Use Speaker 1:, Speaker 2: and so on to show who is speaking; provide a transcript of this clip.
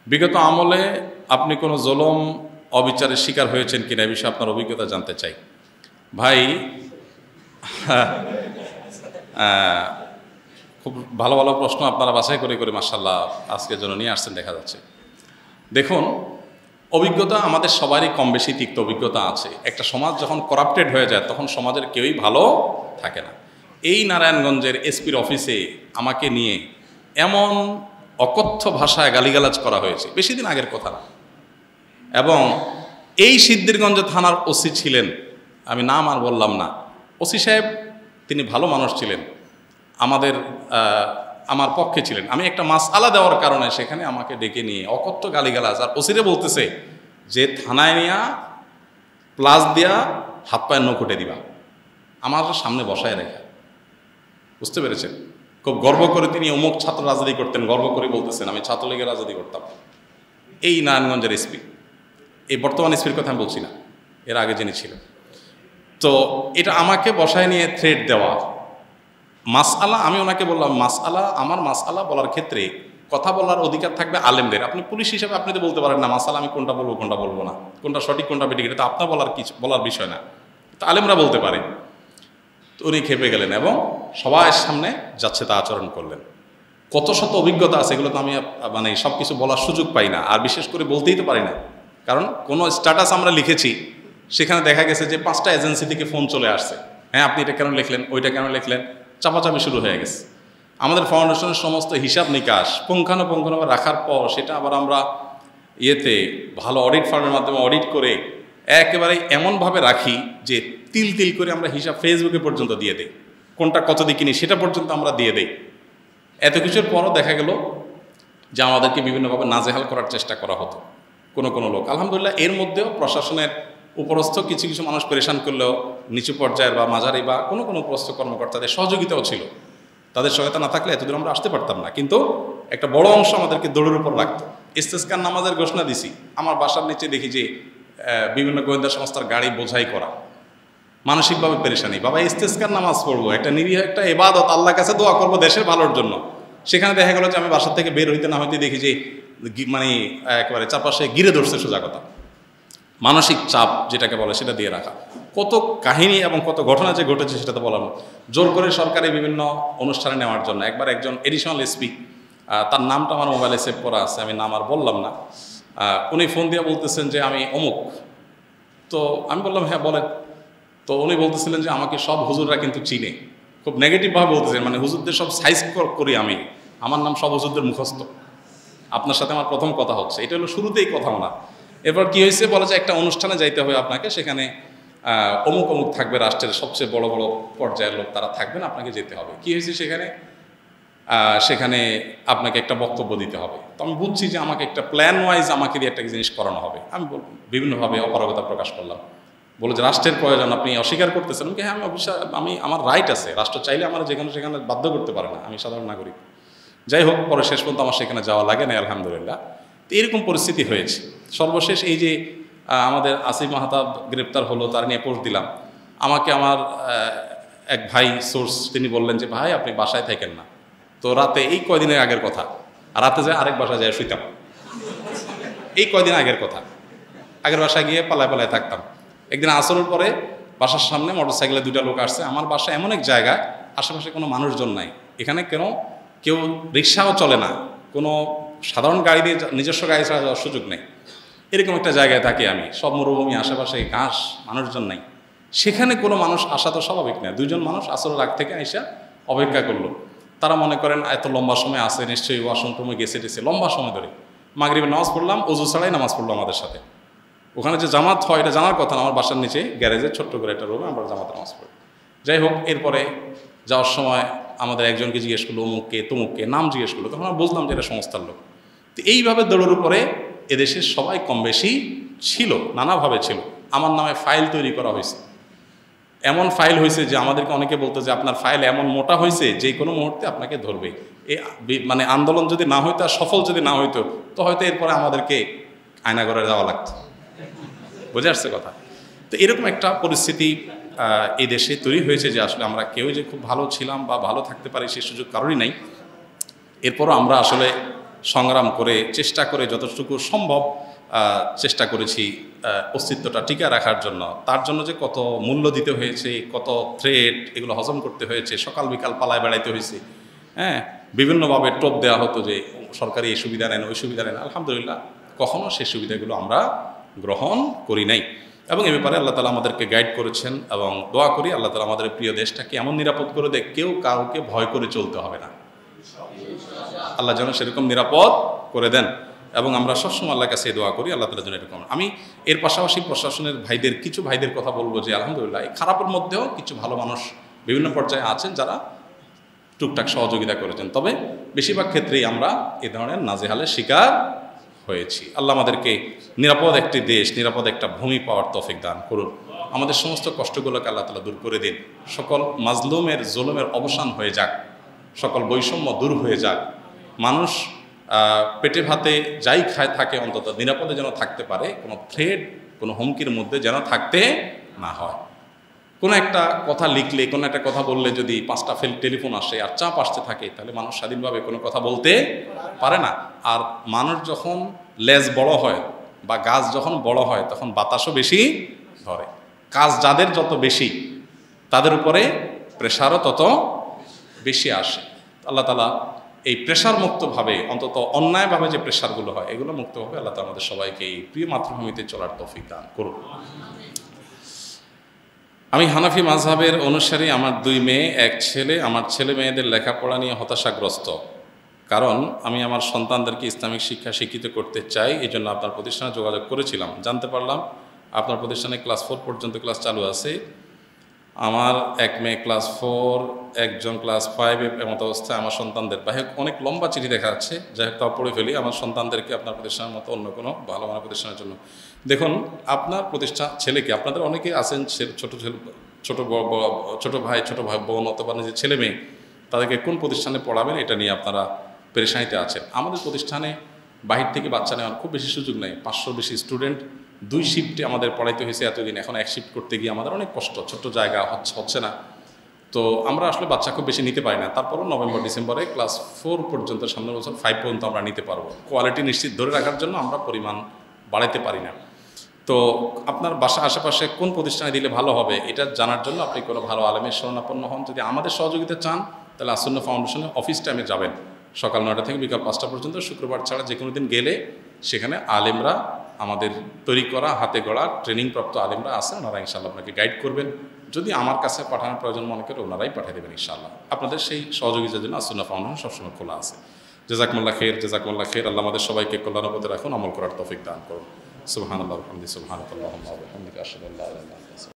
Speaker 1: বিগত আমলে আপনি কোনো জুলুম অবিচারের শিকার হয়েছেন কিনা এই বিষয়ে আপনার অভিজ্ঞতা জানতে চাই। ভাই, খুব ভালো ভালো প্রশ্ন আপনারা বাছাই করে করে মাশাআল্লাহ আজকের জন্য নিয়ে আসছেন দেখা যাচ্ছে। দেখুন, অভিজ্ঞতা আমাদের সবারই কম বেশি তিক্ত অভিজ্ঞতা আছে। একটা সমাজ যখন করাপ্টেড হয়ে যায় তখন সমাজের কেউই ভালো থাকে না। এই নারায়ণগঞ্জের এসপির অফিসে আমাকে নিয়ে এমন অকথ্য ভাষায় গালিগালাজ করা হয়েছে, বেশি দিন আগের কথা না। এবং এই সিদ্ধিরগঞ্জ থানার ওসি ছিলেন, আমি নাম আর বললাম না, ওসি সাহেব তিনি ভালো মানুষ ছিলেন, আমার পক্ষে ছিলেন। আমি একটা মাসআলা দেওয়ার কারণে সেখানে আমাকে ডেকে নিয়ে অকথ্য গালিগালাজ, আর ওসিরে বলতেছে যে থানায় নিয়া প্লাস দিয়া হাত পায়ের নখুটে দিবা, আমার সামনে বসায় রেখা। বুঝতে পেরেছেন? খুব গর্ব করে তিনি অমুক ছাত্র রাজনীতি করতেন, গর্ব করে বলতেছেন আমি ছাত্রলীগের রাজনীতি করতাম। এই নারায়ণগঞ্জের এসপি, এই বর্তমান এসপির কথা আমি বলছি না, এর আগে যিনি ছিলেন। তো এটা আমাকে বসায় নিয়ে থ্রেট দেওয়া মাসআলা, আমি ওনাকে বললাম আমার মাসআলা বলার ক্ষেত্রে কথা বলার অধিকার থাকবে আলেমদের। আপনি পুলিশ হিসেবে আপনি তো বলতে পারেন না মাসআলা আমি কোনটা বলবো কোনটা বলবো না, কোনটা সঠিক কোনটা বেঠিক, এটা তো আপনার বলার বিষয় না, তো আলেমরা বলতে পারে। তো উনি খেপে গেলেন এবং সবার সামনে যাচ্ছে তা আচরণ করলেন। কত শত অভিজ্ঞতা আছে, এগুলো তো আমি মানে সব কিছু বলার সুযোগ পাই না, আর বিশেষ করে বলতেই তো পারি না। কারণ কোনো স্ট্যাটাস আমরা লিখেছি, সেখানে দেখা গেছে যে 5টা এজেন্সি থেকে ফোন চলে আসছে, হ্যাঁ আপনি এটা কেন লিখলেন, ওইটা কেন লিখলেন, চাপাচাপি শুরু হয়ে গেছে। আমাদের ফাউন্ডেশনের সমস্ত হিসাব নিকাশ পুঙ্খানুপুঙ্খভাবে রাখার পর সেটা আবার আমরা ভালো অডিট ফার্মের মাধ্যমে অডিট করে একেবারে এমনভাবে রাখি যে তিল তিল করে আমরা হিসাব ফেসবুকে পর্যন্ত দিয়ে দিই, কোনটা কত দিয়ে কিনি সেটা পর্যন্ত আমরা দিয়ে দিই। এত কিছুর পরও দেখা গেল যে আমাদেরকে বিভিন্নভাবে নাজেহাল করার চেষ্টা করা হতো কোনো লোক। আলহামদুলিল্লাহ এর মধ্যেও প্রশাসনের উপরস্থ কিছু কিছু মানুষ পরেশান করলেও নিচু পর্যায়ের বা মাঝারি বা কোনো উপরস্থ কর্মকর্তাদের সহযোগিতাও ছিল। তাদের সহায়তা না থাকলে এতদূর আমরা আসতে পারতাম না। কিন্তু একটা বড় অংশ আমাদেরকে দৌড়ের উপর রাখতো। ইস্তেসকার নামাজের ঘোষণা দিছি, আমার বাসার নিচে দেখি যে বিভিন্ন গোয়েন্দা সংস্থার গাড়ি বোঝাই করা, মানসিকভাবে পেরেশানি। বাবা ইস্তেসকার নামাজ পড়বো, একটা নিরীহ একটা ইবাদত, আল্লাহর কাছে দোয়া করবো দেশের ভালোর জন্য। সেখানে দেখা গেল যে আমি বাসার থেকে বের হইতে না হইতে দেখি যে মানে একেবারে চারপাশে ঘিরে ধরছে, সোজা কথা। মানসিক চাপ যেটাকে বলে সেটা দিয়ে রাখা, কত কাহিনী এবং কত ঘটনা যে ঘটেছে সেটা তো বলার। জোর করে সরকারি বিভিন্ন অনুষ্ঠানে নেওয়ার জন্য একবার একজন এডিশনাল এসপি, তার নামটা আমার মোবাইলে সেভ করা আছে, আমি নাম আর বললাম না, উনি ফোন দিয়ে বলতেছেন যে আমি অমুক। তো আমি বললাম হ্যাঁ বলেন। তো উনি বলতেছিলেন যে আমাকে সব হুজুররা কিন্তু চিনে, খুব নেগেটিভভাবে বলতেছেন, মানে হুজুরদের সব সাইজ করি আমি, আমার নাম সব হুজুরদের মুখস্থ, আপনার সাথে আমার প্রথম কথা হচ্ছে। এটা হলো শুরুতেই কথা না। এরপর কি হয়েছে বলা যায় একটা অনুষ্ঠানে যাইতে হবে আপনাকে, সেখানে অমুক অমুক থাকবে, রাষ্ট্রের সবচেয়ে বড় বড় পর্যায়ের লোক তারা থাকবেন, আপনাকে যেতে হবে। কি হয়েছে সেখানে আপনাকে একটা বক্তব্য দিতে হবে। তো আমি বুঝছি যে আমাকে একটা প্ল্যান ওয়াইজ আমাকে দিয়ে একটা জিনিস করানো হবে। আমি বিভিন্নভাবে অপারগতা প্রকাশ করলাম, বলে যে রাষ্ট্রের প্রয়োজন আপনি অস্বীকার করতেছেন। হ্যাঁ আমি আমার রাইট আছে, রাষ্ট্র চাইলে আমার সেখানে বাধ্য করতে পারে না, আমি সাধারণ নাগরিক। যাই হোক, পরে শেষ পর্যন্ত আমার সেখানে যাওয়া লাগে না আলহামদুলিল্লাহ। তো এরকম পরিস্থিতি হয়েছে। সর্বশেষ এই যে আমাদের আসিফ মাহতাব গ্রেপ্তার হলো, তার নিয়ে পোস্ট দিলাম, আমাকে আমার এক ভাই সোর্স তিনি বললেন যে ভাই আপনি বাসায় থাকেন না। তো রাতে, এই কয়দিনের আগের কথা, রাতে যায় আরেক বাসায় যায় শুইতাম, এই কয়দিন আগের কথা, আগের বাসায় গিয়ে পালায় পালায় থাকতাম। একদিন আসরের পরে বাসার সামনে মোটরসাইকেলে 2টা লোক আসছে। আমার বাসা এমন এক জায়গায় আশেপাশে কোনো মানুষজন নাই, এখানে কেউ রিক্সাও চলে না, কোনো সাধারণ গাড়ি দিয়ে নিজস্ব গাড়ি ছাড়া যাওয়ার সুযোগ নেই। এরকম একটা জায়গায় থাকি আমি, সব মরুভূমি, আশেপাশে ঘাস, মানুষজন নাই। সেখানে কোনো মানুষ আসা তো স্বাভাবিক না। 2জন মানুষ আসরের আগ থেকে আইসা অপেক্ষা করলো। তারা মনে করেন এত লম্বা সময় আসে, নিশ্চয়ই ওয়াশরুমে গেছে লম্বা সময় ধরে। মাগরিবের নামাজ পড়লাম, ওযু ছাড়াই নামাজ পড়লো আমাদের সাথে। ওখানে যে জামাত হয় এটা জানার কথা না, আমার বাসার নিচে গ্যারেজে ছোট্ট করে একটা রুমে আমরা জামাত নামাজ পড়ি। যাই হোক, এরপরে যাওয়ার সময় আমাদের একজনকে জিজ্ঞেস করলো অমুককে তমুককে, নাম জিজ্ঞেস করলো, তখন আমরা বুঝলাম যে এটা সংস্থার লোক। তো এইভাবে দৌড়ের উপরে এদেশের সবাই কম বেশি ছিল, নানাভাবে ছিল। আমার নামে ফাইল তৈরি করা হয়েছে, এমন ফাইল হয়েছে যে আমাদেরকে অনেকে বলতো যে আপনার ফাইল এমন মোটা হয়েছে যে কোনো মুহূর্তে আপনাকে ধরবে। মানে আন্দোলন যদি না হইতো, আর সফল যদি না হইতো, তো হয়তো এরপরে আমাদেরকে আয়নাঘরে যাওয়া লাগতো। বুঝে আসছে কথা? তো এরকম একটা পরিস্থিতি এই দেশে তৈরি হয়েছে যে আসলে আমরা কেউ যে খুব ভালো ছিলাম বা ভালো থাকতে পারি সে সুযোগ কারোরই নাই। এরপরও আমরা আসলে সংগ্রাম করে চেষ্টা করে যতটুকু সম্ভব চেষ্টা করেছি অস্তিত্বটা টিকে রাখার জন্য। তার জন্য যে কত মূল্য দিতে হয়েছে, কত থ্রেট, এগুলো হজম করতে হয়েছে, সকাল বিকাল পালায় বেড়াইতে হয়েছে, হ্যাঁ, বিভিন্নভাবে টোপ দেওয়া হতো যে সরকারি এই সুবিধা নেন, ওই সুবিধা নেন। আলহামদুলিল্লাহ কখনও সেই সুবিধাগুলো আমরা গ্রহণ করি নাই, এবং এ ব্যাপারে আল্লাহ তাআলা আমাদেরকে গাইড করেছেন। এবং দোয়া করি আল্লাহ তাআলা আমাদের প্রিয় দেশটাকে এমন নিরাপদ করে দেয়, কেউ কাউকে ভয় করে চলতে হবে না। আল্লাহ যেন সেরকম নিরাপদ করে দেন, এবং আমরা সবসময় আল্লাহর কাছে দোয়া করি আল্লাহ তাআলা যেন এরকম। আমি এর পাশাপাশি প্রশাসনের ভাইদের, কিছু ভাইদের কথা বলবো যে আলহামদুলিল্লাহ এই খারাপের মধ্যেও কিছু ভালো মানুষ বিভিন্ন পর্যায়ে আছেন যারা টুকটাক সহযোগিতা করেছেন। তবে বেশিরভাগ ক্ষেত্রেই আমরা এ ধরনের নাজেহালের শিকার হয়েছি। আল্লাহ আমাদেরকে নিরাপদ একটি দেশ, নিরাপদ একটা ভূমি পাওয়ার তৌফিক দান করুন। আমাদের সমস্ত কষ্টগুলোকে আল্লাহ তাআলা দূর করে দিন। সকল মাজলুমের জুলুমের অবসান হয়ে যাক, সকল বৈষম্য দূর হয়ে যাক। মানুষ পেটে ভাতে যাই খায় থাকে অন্তত নিরাপদে যেন থাকতে পারে, কোনো থ্রেট, কোনো হুমকির মধ্যে যেন থাকতে না হয়। কোনো একটা কথা লিখলে, কোনো একটা কথা বললে যদি 5টা টেলিফোন আসে আর চাপ আসতে থাকে, তাহলে মানুষ স্বাধীনভাবে কোনো কথা বলতে পারে না। আর মানুষ যখন লেজ বড় হয় বা গাছ যখন বড় হয়, তখন বাতাসও বেশি ধরে। কাজ যাদের যত বেশি, তাদের উপরে প্রেশারও তত বেশি আসে। আল্লাহ তাআলা এই প্রেশার মুক্তভাবে, অন্তত অন্যায়ভাবে যে প্রেশারগুলো হয়, এগুলো মুক্তভাবে আল্লাহ তাআলা আমাদের সবাইকে এই প্রিয় মাতৃভূমিতে চলার তৌফিক দান করুন। আমি হানাফি মাযহাবের অনুসারী। আমার 2 মেয়ে, 1 ছেলে। আমার ছেলে মেয়েদের লেখাপড়া নিয়ে হতাশাগ্রস্ত, কারণ আমি আমার সন্তানদেরকে ইসলামিক শিক্ষা শিক্ষিত করতে চাই। এই জন্য আপনার প্রতিষ্ঠানে যোগাযোগ করেছিলাম। জানতে পারলাম আপনার প্রতিষ্ঠানে ক্লাস 4 পর্যন্ত ক্লাস চালু আছে। আমার 1 মেয়ে ক্লাস 4, একজন ক্লাস 5 এমত অবস্থায়। আমার সন্তানদের অনেক লম্বা চিঠি দেখা যাচ্ছে, যাই হোক তাও পড়ে ফেলি। আমার সন্তানদেরকে আপনার প্রতিষ্ঠানের মতো অন্য কোনো ভালো মানের প্রতিষ্ঠানের জন্য দেখুন। আপনার প্রতিষ্ঠান ছেলেকে, আপনাদের অনেকে আছেন ছোট ভাই বোন অথবা নিজের ছেলে মেয়ে, তাদেরকে কোন প্রতিষ্ঠানে পড়াবেন এটা নিয়ে আপনারা পেরেশানিতে আছেন। আমাদের প্রতিষ্ঠানে বাহির থেকে বাচ্চা নেওয়ার খুব বেশি সুযোগ নেই। 500 বেশি স্টুডেন্ট, 2 শিফটে আমাদের পড়াইতে হয়েছে এতদিন। এখন 1 শিফট করতে গিয়ে আমাদের অনেক কষ্ট, ছোট্ট জায়গা হচ্ছে না। তো আমরা আসলে বাচ্চা খুব বেশি নিতে পারি না। তারপরও নভেম্বর ডিসেম্বরে ক্লাস 4 পর্যন্ত, সামনের বছর 5 পর্যন্ত আমরা নিতে পারবো। কোয়ালিটি নিশ্চিত ধরে রাখার জন্য আমরা পরিমাণ বাড়াইতে পারি না। তো আপনার বাসা আশেপাশে কোন প্রতিষ্ঠানে দিলে ভালো হবে, এটা জানার জন্য আপনি কোনো ভালো আলেমের শরণাপন্ন হন। যদি আমাদের সহযোগিতা চান, তাহলে আসুন্নাহ ফাউন্ডেশনের অফিস টাইমে যাবেন, সকাল 9টা থেকে বিকাল 5টা পর্যন্ত। শুক্রবার ছাড়া যে কোনো দিন গেলে সেখানে আলেমরা, আমাদের তৈরি করা হাতে গড়া ট্রেনিংপ্রাপ্ত আলেমরা আছেন, ওনারা ইনশাআল্লাহ আপনাকে গাইড করবেন। যদি আমার কাছে পাঠানোর প্রয়োজন মনে করে, ওনারাই পাঠিয়ে দেবেন ইনশাআল্লাহ। আপনাদের সেই সহযোগিতার জন্য আসুন্নাহ ফাউন্ডেশন সবসময় খোলা আছে। জাযাকুমুল্লাহ খের, জাযাকুমুল্লাহ খের। আল্লাহ আমাদের সবাইকে কল্যাণ পথে রাখুন, আমল করার তৌফিক দান করুন। সুবহানাল্লাহ ওয়া বিহামদিহি, সুবহানাকাল্লাহুম্মা ওয়া বিহামদিকা, আশহাদু আল্লা ইলাহা ইল্লা আনতা।